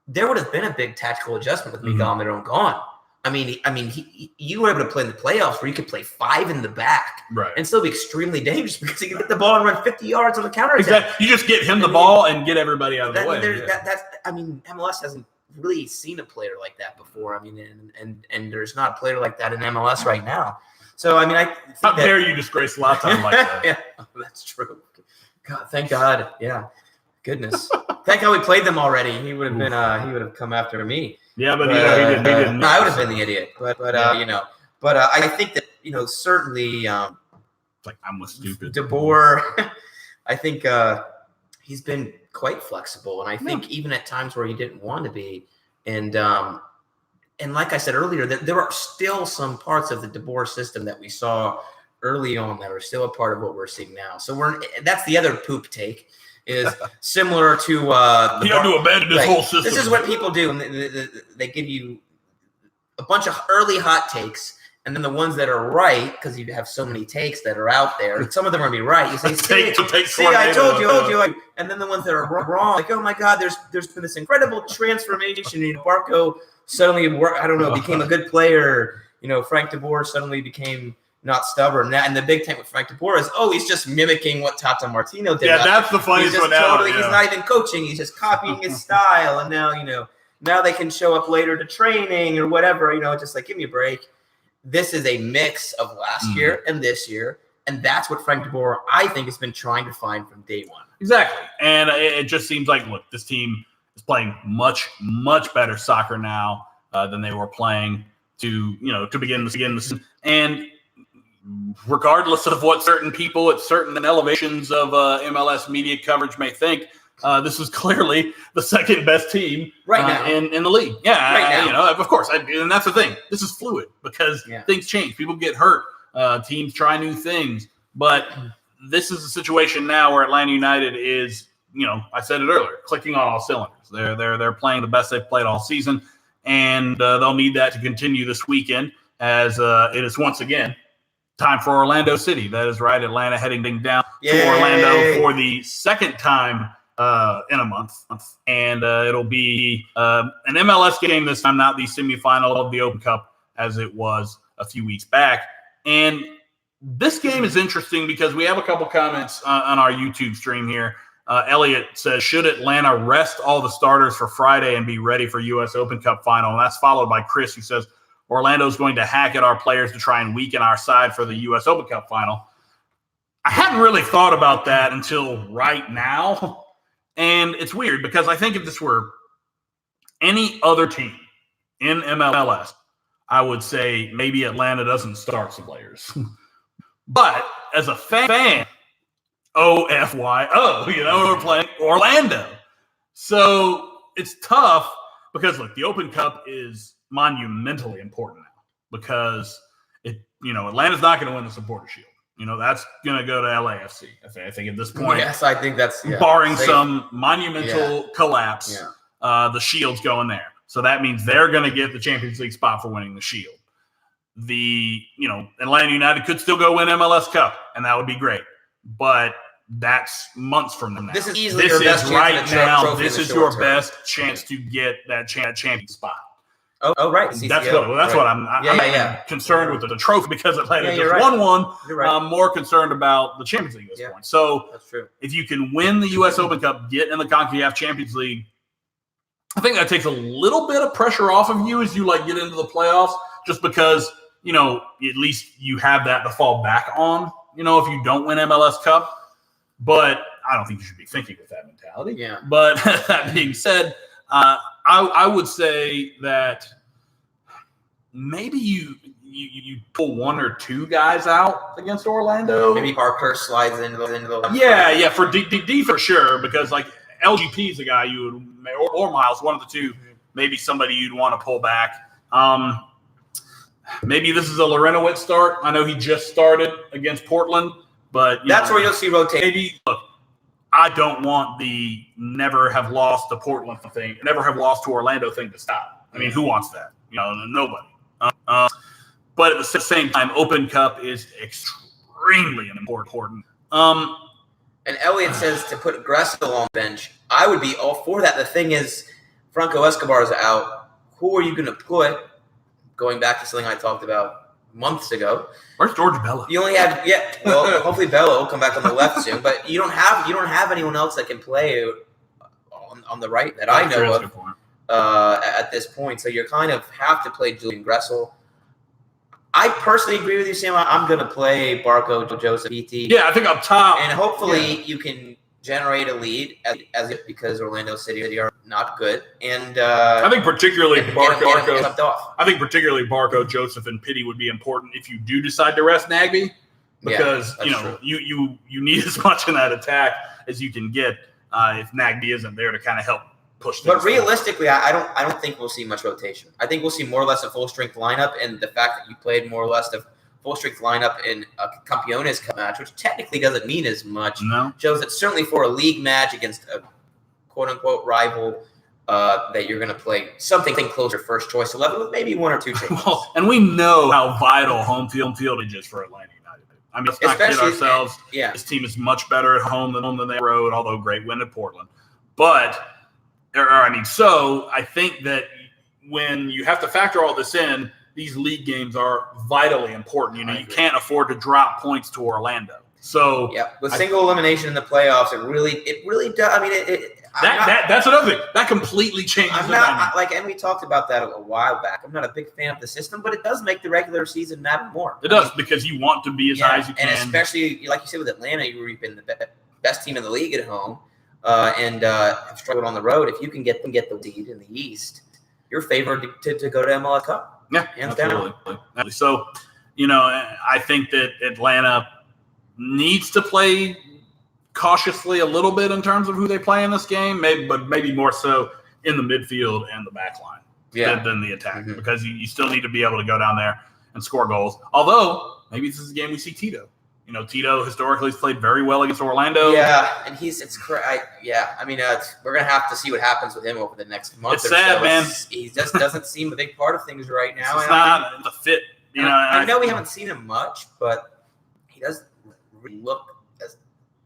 there would have been a big tactical adjustment with Miguel Almiron gone. I mean, you were able to play in the playoffs where you could play 5 in the back and still be extremely dangerous because he could hit the ball and run 50 yards on the counter attack. Exactly. You just get him the ball and get everybody out of the way. MLS hasn't really seen a player like that before. I mean, and there's not a player like that in MLS right now. So, I mean, how dare you disgrace Zlatan like that? Yeah, that's true. God, thank God. Yeah. Goodness. Thank God we played them already. He would have been he would have come after me. Yeah, but he didn't. I would have been the idiot. But I think that, certainly like I'm with stupid. De Boer, I think he's been quite flexible, and I think even at times where he didn't want to be, and like I said earlier, that there are still some parts of the De Boer system that we saw early on that are still a part of what we're seeing now. So that's the other poop take. Is similar to you have to abandon this whole system. This is what people do, and they give you a bunch of early hot takes, and then the ones that are right, because you have so many takes that are out there. Some of them are going to be right. You say, see, I told you. And then the ones that are wrong, like, oh my God, there's been this incredible transformation. Barco suddenly, became a good player. Frank De Boer suddenly became not stubborn. And the big thing with Frank De Boer is, he's just mimicking what Tata Martino did. Yeah, that's the funniest one now. He's not even coaching. He's just copying his style. And now they can show up later to training or whatever. Just like, give me a break. This is a mix of last year and this year. And that's what Frank De Boer, I think, has been trying to find from day one. Exactly. And it just seems like, look, this team is playing much, much better soccer now than they were playing to begin the season. And regardless of what certain people at certain elevations of MLS media coverage may think, this is clearly the second best team now in the league. Yeah, right now. Of course. And that's the thing. This is fluid because things change. People get hurt. Teams try new things. But this is a situation now where Atlanta United is, I said it earlier, clicking on all cylinders. They're playing the best they've played all season, and they'll need that to continue this weekend as it is once again time for Orlando City. That is right. Atlanta heading down to Orlando for the second time in a month. And it'll be an MLS game this time, not the semifinal of the Open Cup as it was a few weeks back. And this game is interesting because we have a couple comments on our YouTube stream here. Elliot says, should Atlanta rest all the starters for Friday and be ready for U.S. Open Cup final? And that's followed by Chris, who says, Orlando's going to hack at our players to try and weaken our side for the U.S. Open Cup final. I hadn't really thought about that until right now. And it's weird because I think if this were any other team in MLS, I would say maybe Atlanta doesn't start some players. But as a fan, OFYO, we're playing Orlando. So it's tough because, look, the Open Cup is monumentally important now because Atlanta's not going to win the Supporter Shield. That's going to go to LAFC. I think at this point. Yes, I think that's barring safe. Some monumental collapse. Yeah. The Shield's going there, so that means they're going to get the Champions League spot for winning the Shield. The Atlanta United could still go win MLS Cup, and that would be great, but that's months from now. This is easily your best right now. This is your best chance to get that champion spot. Oh, right. That's what I'm concerned with the trophy because Atlanta just won one. I'm more concerned about the Champions League at this point. So that's true. If you can win the U.S. Open Cup, get in the CONCACAF Champions League, I think that takes a little bit of pressure off of you as you get into the playoffs, just because, at least you have that to fall back on, if you don't win MLS Cup. But I don't think you should be thinking with that mentality. Yeah. But that being said, I would say that maybe you pull one or two guys out against Orlando. Maybe Parker slides into the yeah, for D for sure, because LGP is a guy you would, or Miles, one of the two, maybe somebody you'd want to pull back. maybe this is a Lorenowitz start. I know he just started against Portland, but that's where you'll see rotation. Maybe look. I don't want the never have lost to Portland thing, never have lost to Orlando thing to stop. I mean, who wants that? Nobody. But at the same time, Open Cup is extremely important. And Elliot says to put Gressel on bench. I would be all for that. The thing is, Franco Escobar is out. Who are you going to put? Going back to something I talked about months ago. Where's George Bella? You only have well, hopefully Bella will come back on the left soon, but you don't have anyone else that can play on the right that I know of at this point. So you kind of have to play Julian Gressel. I personally agree with you, Sam. I'm going to play Barco, Joseph, PT. Yeah, I think up top. And hopefully you can generate a lead as because Orlando City are not good. And I think particularly Barco. I think particularly Barco, Joseph, and Pitti would be important if you do decide to rest Nagby, because you need as much in that attack as you can get if Nagby isn't there to kind of help push things. But realistically, I don't think we'll see much rotation. I think we'll see more or less a full strength lineup, and the fact that you played more or less a full strength lineup in a Campeones Cup match, which technically doesn't mean as much, shows that certainly for a league match against a quote unquote rival, that you're going to play something closer first choice 11 with maybe one or two changes. Well, and we know how vital home field is for Atlanta United. I mean, let's not kid ourselves. This team is much better at home than they road, although great win at Portland. But so I think that when you have to factor all this in, these league games are vitally important. You can't afford to drop points to Orlando. So with single elimination in the playoffs, it really does. I mean, that's another thing that completely changes. And we talked about that a while back. I'm not a big fan of the system, but it does make the regular season matter more. It does, because you want to be as high as you can, and especially like you said with Atlanta, you've been the best team in the league at home. And have struggled on the road. If you can get the lead in the East, you're favored to go to MLS Cup. Yeah, absolutely. So, I think that Atlanta needs to play cautiously a little bit in terms of who they play in this game, but maybe more so in the midfield and the back line than the attack, because you still need to be able to go down there and score goals. Although, maybe this is a game we see Tito. Tito historically has played very well against Orlando. Yeah, and I mean, we're gonna have to see what happens with him over the next month. It's sad, man. He just doesn't seem a big part of things right now. It's not the fit. I know we haven't seen him much, but he doesn't really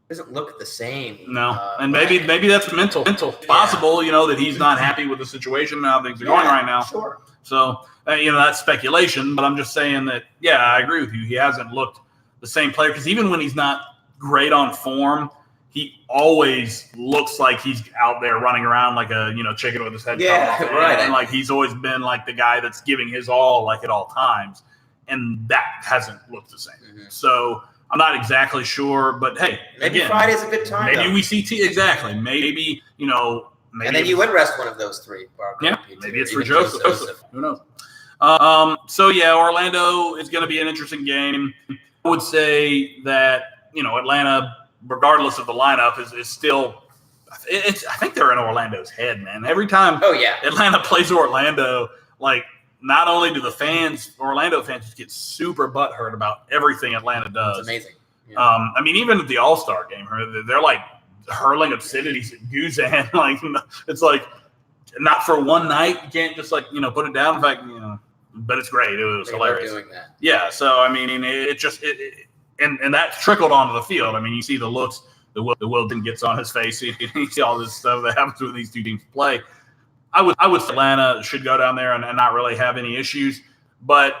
doesn't look the same. No, and maybe that's mental. It's possible, that he's not happy with the situation and how things are going right now. Sure. So that's speculation, but I'm just saying that. Yeah, I agree with you. He hasn't looked the same player, because even when he's not great on form, he always looks like he's out there running around like a chicken with his head cut off. Right. And like he's always been like the guy that's giving his all like at all times, and that hasn't looked the same. So I'm not exactly sure, but hey, maybe Friday's a good time. Maybe we see exactly. Maybe maybe, and then you would rest one of those three. Maybe it's for Joseph. Who knows? Orlando is going to be an interesting game. I would say that, Atlanta, regardless of the lineup, is still – I think they're in Orlando's head, man. Every time Atlanta plays Orlando, like, not only do Orlando fans just get super butthurt about everything Atlanta does. It's amazing. Yeah. I mean, even at the All-Star game, they're like hurling obscenities at Guzan. Like, it's like not for one night. You can't just put it down. In fact, but it's great. It was hilarious. Doing that. Yeah. So I mean, and that trickled onto the field. I mean, you see the looks that Wilton gets on his face. You see all this stuff that happens when these two teams play. I would say Atlanta should go down there and not really have any issues. But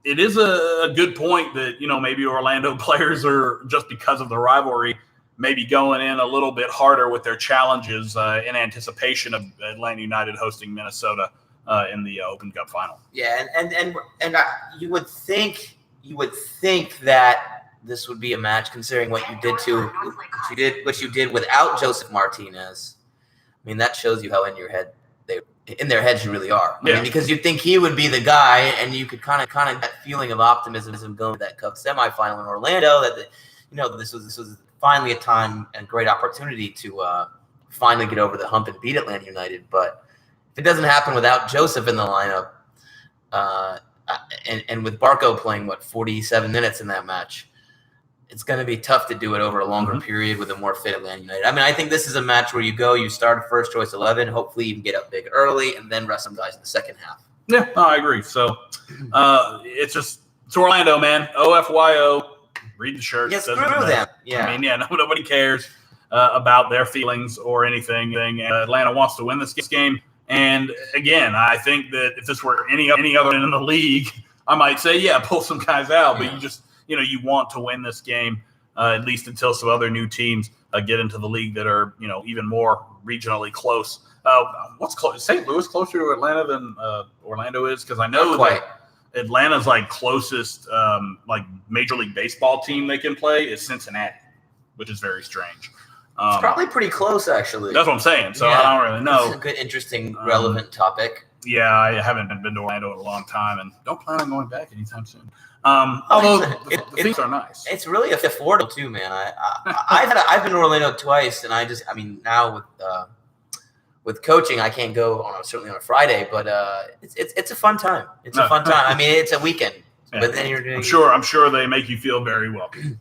it is a good point that maybe Orlando players are, just because of the rivalry, maybe going in a little bit harder with their challenges in anticipation of Atlanta United hosting Minnesota in the Open Cup final. Yeah, and you would think that this would be a match, considering what you did without Joseph Martinez. I mean, that shows you how in their heads you really are. I mean, because you'd think he would be the guy, and you could kind of that feeling of optimism going to that Cup semifinal in Orlando. That this was finally a time and great opportunity to finally get over the hump and beat Atlanta United, but if it doesn't happen without Joseph in the lineup, and with Barco playing 47 minutes in that match, it's going to be tough to do it over a longer period with a more fit Atlanta United. I mean, I think this is a match where you start first choice 11. Hopefully, you can get up big early and then rest some guys in the second half. Yeah, no, I agree. So it's Orlando, man. OFYO. Read the shirt. Yes, screw them. Yeah. I mean, nobody cares about their feelings or anything. Atlanta wants to win this game. And again, I think that if this were any other in the league, I might say, yeah, pull some guys out. But you want to win this game, at least until some other new teams get into the league that are, even more regionally close. What's close? Is St. Louis closer to Atlanta than Orlando is? Because I know that Atlanta's closest Major League Baseball team they can play is Cincinnati, which is very strange. It's probably pretty close, actually. That's what I'm saying. So I don't really know. It's a good, interesting, relevant topic. Yeah, I haven't been to Orlando in a long time, and don't plan on going back anytime soon. Although the things are nice. It's really affordable too, man. I've been to Orlando twice, and now with coaching, I can't go certainly on a Friday, but it's a fun time. It's a fun time. I mean, it's a weekend, but then you're doing. I'm sure they make you feel very welcome.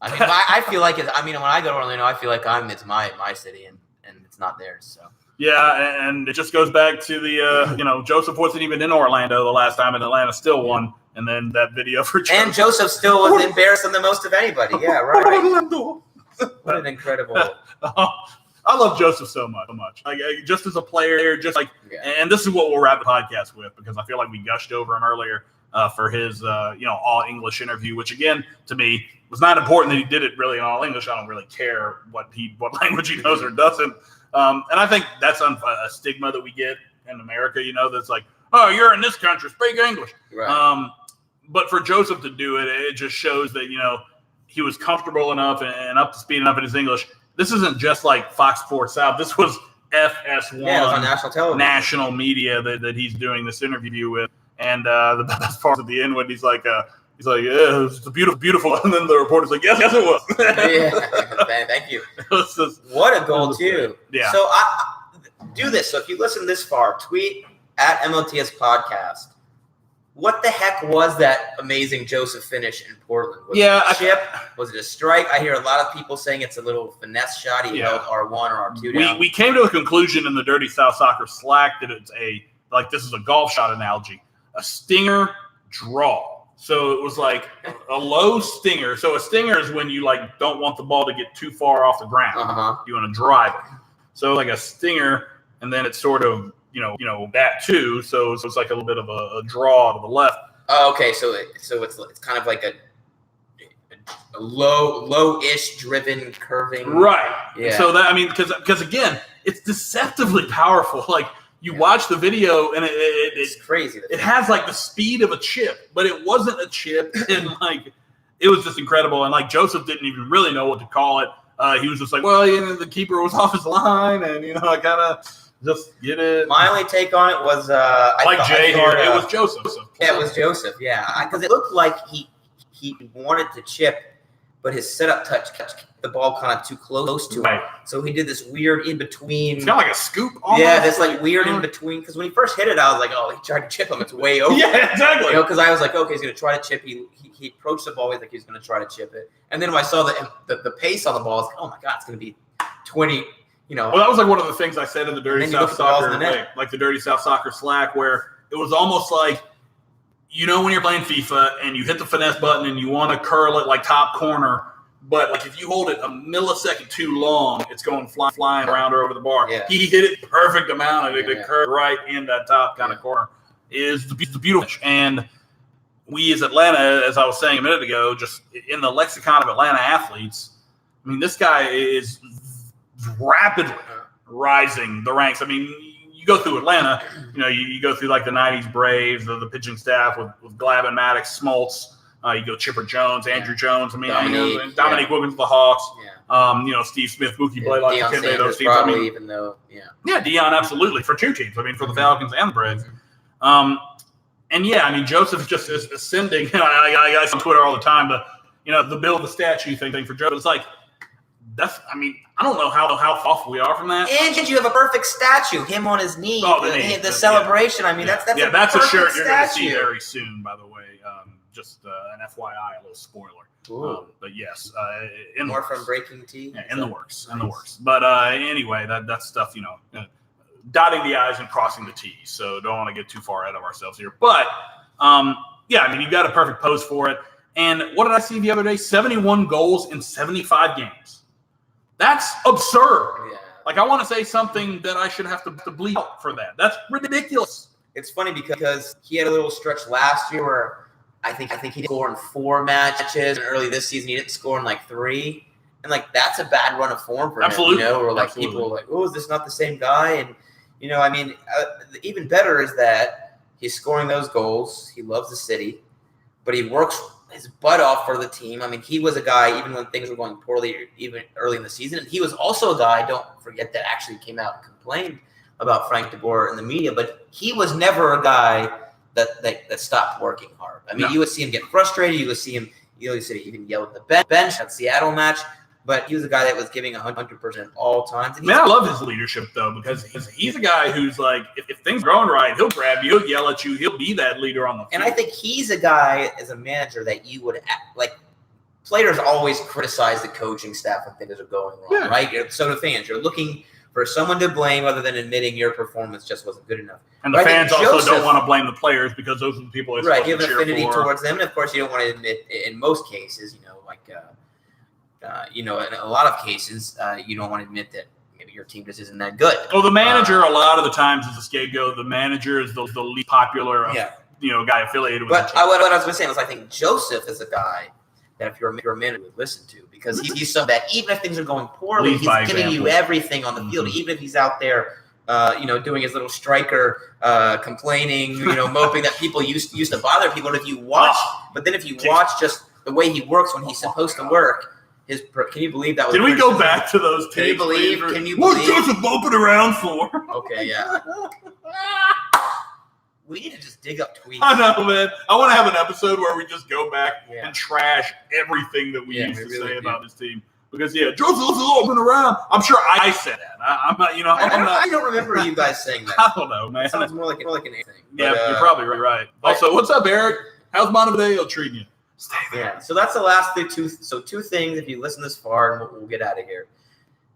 I feel like when I go to Orlando, I feel like it's my city and it's not theirs. So. Yeah, and it just goes back to the Joseph wasn't even in Orlando the last time, and Atlanta still won. And then that video for Joseph. And Joseph still was embarrassing the most of anybody. Yeah, right. What an incredible. I love Joseph so much. Just as a player, and this is what we'll wrap the podcast with, because I feel like we gushed over him earlier for his all English interview, which again to me was not important that he did it really in all English. I don't really care what language he knows or doesn't. And I think that's a stigma that we get in America. That's like, oh, you're in this country, speak English. Right. But for Joseph to do it, it just shows that he was comfortable enough and up to speed enough in his English. This isn't just like Fox Sports South. This was FS1, it was on national television, national media that he's doing this interview with. And the best part at the end when he's like, yeah, it's beautiful. And then the reporter's like, yes, it was. Yeah, thank you. What a goal, too. Yeah. So I do this. So if you listen this far, tweet at MOTS Podcast. What the heck was that amazing Joseph finish in Portland? Was it a chip? Was it a strike? I hear a lot of people saying it's a little finesse shot. He held R1 or R2 down. We came to a conclusion in the Dirty South Soccer Slack that it's this is a golf shot analogy, a stinger draw. So it was like a low stinger. So a stinger is when you don't want the ball to get too far off the ground. You want to drive it. So like a stinger, and then it's sort of that too. So it's like a little bit of a draw to the left. Oh, okay. So it's kind of like a low-ish driven curving. Right. Yeah. So that because again, it's deceptively powerful. You watch the video and it's crazy. It has the speed of a chip, but it wasn't a chip, and it was just incredible. And Joseph didn't even really know what to call it. He was just like, well, the keeper was off his line, and I kind of just get it. My only take on it was Jay here. It was Joseph. Yeah, it was Joseph. Yeah, because it looked like he wanted to chip, but his setup touch the ball kind of too close to it. So he did this weird in between. It's kind of like a scoop. Almost. Yeah, this weird in between. Because when he first hit it, I was like, oh, he tried to chip him. It's way over. Yeah, exactly. Because I was like, okay, he's gonna try to chip. He approached the ball like he was gonna try to chip it. And then when I saw the pace on the ball, I was like, oh my god, it's gonna be 20. Well, that was one of the things I said in the Dirty South Soccer, the Dirty South Soccer Slack, where it was almost like, when you're playing FIFA and you hit the finesse button and you want to curl it top corner, but if you hold it a millisecond too long, it's going flying around or over the bar. Yeah. He hit it perfect amount of it to curve right in that top kind of corner. Is the beautiful. And we as Atlanta, as I was saying a minute ago, just in the lexicon of Atlanta athletes, this guy is rapidly rising the ranks. You go through Atlanta, you go through the 90s Braves, the pitching staff with Glavin, Maddox, Smoltz. You go Chipper Jones, Andrew Jones. Dominique Wiggins, the Hawks. Yeah. Steve Smith, Mookie Blaylock, Deion those teams. Probably, even though, Deion absolutely for two teams. For the Falcons and the Braves. Joseph just is ascending. I on Twitter all the time. The build the statue thing for Joe. It's I don't know how off we are from that. And you have a perfect statue, him on his knee, the celebration. I mean, that's a shirt you're going to statue. see very soon, by the way. Just an FYI, a little spoiler. But yes, more from Breaking Tea. Yeah, in the works. But anyway, that's stuff, dotting the I's and crossing the T's. So don't want to get too far ahead of ourselves here. But you got a perfect pose for it. And what did I see the other day? 71 goals in 75 games. That's absurd. Yeah. Like, I want to say something that I should have to bleep out for that. That's ridiculous. It's funny because he had a little stretch last year where I think he scored in 4 matches, and early this season he didn't score in 3. And that's a bad run of form for him. Or people are like, oh, is this not the same guy? And even better is that he's scoring those goals. He loves the city, but he works his butt off for the team. I mean, he was a guy, even when things were going poorly, even early in the season, and he was also a guy, don't forget, that actually came out and complained about Frank de Boer in the media, but he was never a guy that stopped working hard. I mean, you would see him get frustrated. You would see him, even yell at the bench at Seattle match, but he was a guy that was giving 100% all times. I love his leadership, though, because he's a guy who's like, if things are going right, he'll grab you, he'll yell at you, he'll be that leader on the field. And I think he's a guy, as a manager, that you would players always criticize the coaching staff when things are going wrong, right? So do fans. You're looking for someone to blame other than admitting your performance just wasn't good enough. And the fans also don't want to blame the players because those are the people they're supposed to cheer for. Right, you have an affinity towards them. And, of course, you don't want to admit, in most cases, in a lot of cases, you don't want to admit that maybe your team just isn't that good. Well, the manager a lot of the times is the scapegoat. The manager is the least popular, guy affiliated with the team. But what I was going to say was I think Joseph is a guy that if you're a manager would listen to, because he's so that even if things are going poorly, he's giving you everything on the field, even if he's out there doing his little striker, complaining, moping that people used to bother people. And if you watch, just the way he works when he's supposed to work, can you believe that was? Did we go back to those tapes? Can you believe? What's Joseph moping around for? Okay, yeah. We need to just dig up tweets. I know, man. I want to have an episode where we just go back and trash everything that we used to say about this team. Because Joseph's open around. I'm sure I said that. I'm not. I don't remember you guys saying that. I don't know, man. It sounds more like an thing. Yeah, you're probably right. Also, what's up, Eric? How's Montevideo treating you? Stay there. Yeah. So that's the last thing. Two things. If you listen this far, and we'll get out of here.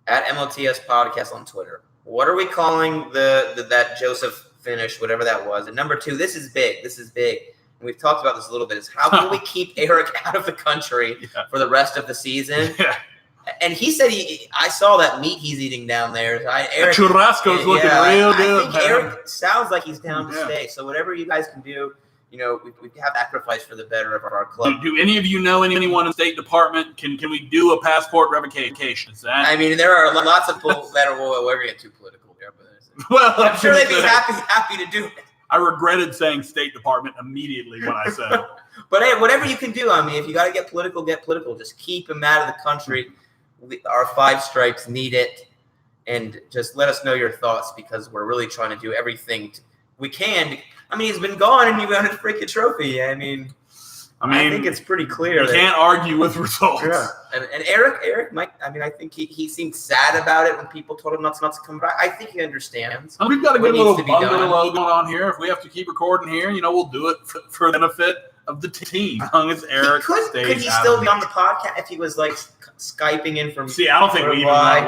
At MOTS Podcast on Twitter. What are we calling that Joseph finish, whatever that was? And number 2, this is big. And we've talked about this a little bit. Is how can we keep Eric out of the country for the rest of the season? Yeah. And he said I saw that meat he's eating down there. Eric, the churrasco's looking real good. I think Eric sounds like he's down to stay. So whatever you guys can do, we have sacrificed for the better of our club. Do any of you know anyone in the State Department? Can we do a passport revocation? There are lots of people that are. Well, we're getting too political here, but I'm sure they'd be happy to do it. I regretted saying State Department immediately when I said it. But hey, whatever you can do. If you got to get political, get political. Just keep him out of the country. Our 5 stripes need it, and just let us know your thoughts because we're really trying to do everything we can. He's been gone and you got a freaking trophy. I think it's pretty clear. You can't argue with results. Yeah. And Eric might. I think he seemed sad about it when people told him not to come back. I think he understands. We've got a good little bungalow going on here. If we have to keep recording here, we'll do it for the benefit of the team. As long as Eric could he still be on the podcast if he was Skyping in from? See, I don't think we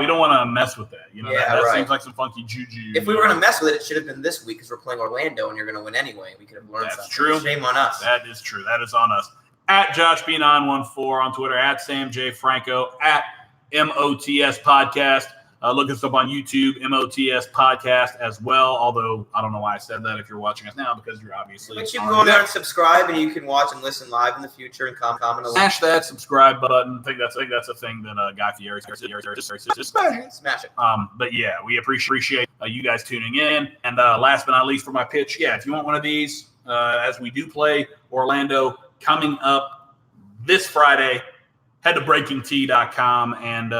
don't want to mess with that. That seems like some funky juju. If we were going to mess with it should have been this week because we're playing Orlando and you're going to win anyway. We could have learned something. That's true. Shame on us. That is true. That is on us. At JoshB914 on Twitter, at Sam J. Franco, at MOTS Podcast. Look us up on YouTube, MOTS Podcast as well. Although I don't know why I said that if you're watching us now because you're obviously. But you can go there and subscribe, and you can watch and listen live in the future and comment. Smash that subscribe button. I think that's a thing that Guy Fieri smash it. But yeah, we appreciate you guys tuning in. And last but not least, for my pitch, if you want one of these, as we do play Orlando coming up this Friday, head to breakingtea.com and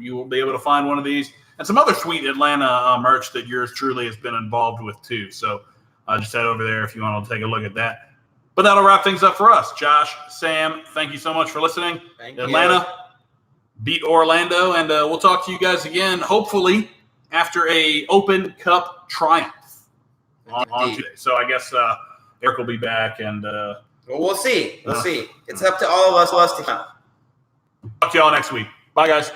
you will be able to find one of these and some other sweet Atlanta merch that yours truly has been involved with too. So just head over there if you want to take a look at that. But that'll wrap things up for us. Josh, Sam, thank you so much for listening. Thank Atlanta, beat Orlando, and we'll talk to you guys again, hopefully, after a Open Cup triumph on Tuesday. So I guess Eric will be back, and well, we'll see. We'll see. It's up to all of us to come. Talk to y'all next week. Bye, guys.